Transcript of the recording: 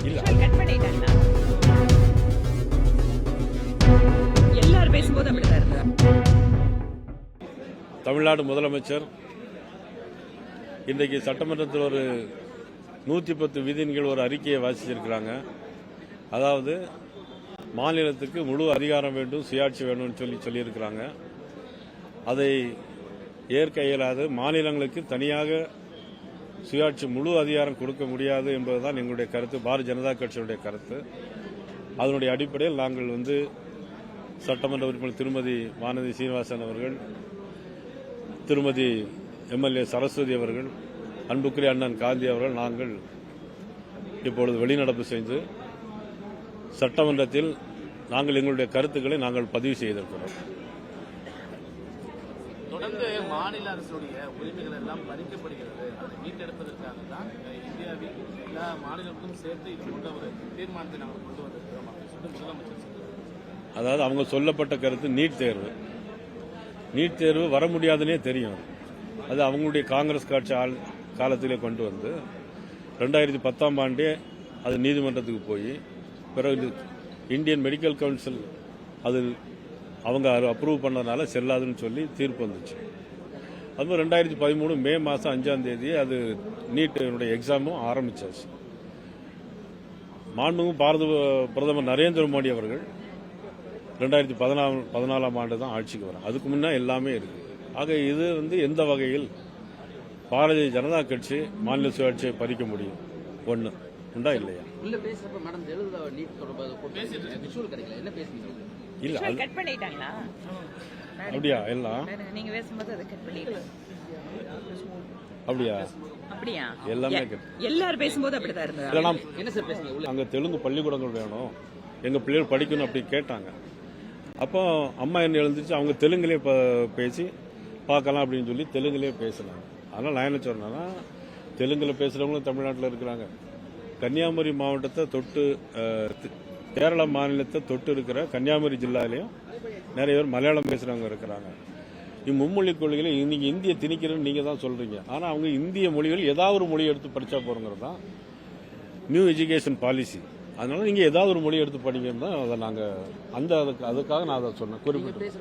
இல்ல கட் பண்ணிட்டாங்களா? எல்லாரும் பேசும்போது அப்படிதான் இருந்தா. தமிழ்நாடு முதலமைச்சர் இன்றைக்கு சட்டமன்றத்தில் ஒரு 110 விதியின் கீழ் ஒரு அறிக்கையை வாசிச்சிருக்கிறாங்க. அதாவது மாநிலத்துக்கு முழு அதிகாரம் வேண்டும், சுயாட்சி வேணும்னு சொல்லியிருக்கிறாங்க. அதை ஏற்க இயலாது. மாநிலங்களுக்கு தனியாக சுயாட்சி முழு அதிகாரம் கொடுக்க முடியாது என்பதுதான் எங்களுடைய கருத்து, பாரதிய ஜனதா கட்சியினுடைய கருத்து. அதனுடைய அடிப்படையில் நாங்கள் சட்டமன்ற உறுப்பினர் திருமதி வானதி சீனிவாசன் அவர்கள், திருமதி எம்எல்ஏ சரஸ்வதி அவர்கள், அன்புக்குரிய அண்ணன் காந்தி அவர்கள், நாங்கள் இப்பொழுது வெளிநடப்பு செய்து சட்டமன்றத்தில் நாங்கள் எங்களுடைய கருத்துக்களை நாங்கள் பதிவு செய்திருக்கிறோம். தொடர்ந்து மாநில அரசுடைய உரிமைகள் எல்லாம் பறிக்கப்படுகிறது. அதை மீட்டெடுப்பதற்காக தான் இந்தியாவில் எல்லா மாநிலங்களுக்கும் சேர்த்து இது போன்ற ஒரு தீர்மானத்தை நாங்கள் கொண்டு வந்திருக்கிறோம் அப்படின்னு சொல்லிட்டு முதலமைச்சர் சொல்றாரு. அதாவது அவங்க சொல்லப்பட்ட கருத்து நீட் தேர்வு வர முடியாதுன்னே தெரியும். அது அவங்களுடைய காங்கிரஸ் கட்சி காலத்திலே கொண்டு வந்து 2010ஆம் ஆண்டே அது நீதிமன்றத்துக்கு போய் பிறகு இந்தியன் மெடிக்கல் கவுன்சில் அது அவங்க அப்ரூவ் பண்ணதுனால செல்லாதுன்னு சொல்லி தீர்ப்பு வந்துச்சு. அதுமாதிரி 2013 மே மாதம் 5ஆம் தேதி அது நீட்டினுடைய எக்ஸாமும் ஆரம்பிச்சாச்சு. மாண்புமிகு பாரத பிரதமர் நரேந்திர மோடி அவர்கள் 2014ஆம் ஆண்டு தான் ஆட்சிக்கு வரும். அதுக்கு முன்னே எல்லாமே இருக்கு. ஆக இது எந்த வகையில் பாரதிய ஜனதா கட்சி மாநில சுயாட்சியை பறிக்க முடியும்? ஒன்று உண்டா இல்லையா? இல்ல கட் பண்ணிட்டாங்களா? அப்படியா? எல்லாம் நீங்க பேசும்போது அதை கட் பண்ணிட்டாங்க. அப்படியா? அப்படியா? எல்லாமே எல்லாரும் பேசும்போது அப்படிதான் இருந்தா. அங்க தெலுங்கு பள்ளிக்கூடங்கள் வேணும், எங்க பிள்ளைகள் படிக்கணும் அப்படி கேட்டாங்க. அப்போ அம்மா என்ன எழுந்துச்சு, அவங்க தெலுங்குலேயே பேசி பார்க்கலாம் அப்படின்னு சொல்லி தெலுங்குலேயே பேசினாங்க. அதனால நான் என்ன சொன்னேன்னா, தெலுங்குல பேசுறவங்களும் தமிழ்நாட்டில் இருக்கிறாங்க. கன்னியாகுமரி மாவட்டத்தை தொட்டு கேரள மாநிலத்தை தொட்டு இருக்கிற கன்னியாகுமரி ஜில்லாலையும் நிறைய பேர் மலையாளம் பேசுறவங்க இருக்கிறாங்க. மும்மொழி கொள்கையில நீங்க இந்திய திணிக்கிறன்னு நீங்க தான் சொல்றீங்க. ஆனா அவங்க இந்திய மொழிகள் ஏதாவது ஒரு மொழி எடுத்து படிச்சா போறோங்கிறது தான் நியூ எஜுகேஷன் பாலிசி. அதனால நீங்க ஏதாவது ஒரு மொழி எடுத்து படிங்கன்னு தான் அதை நாங்க அதுக்காக நான் அதை சொன்னேன் குறிப்பிட்டு.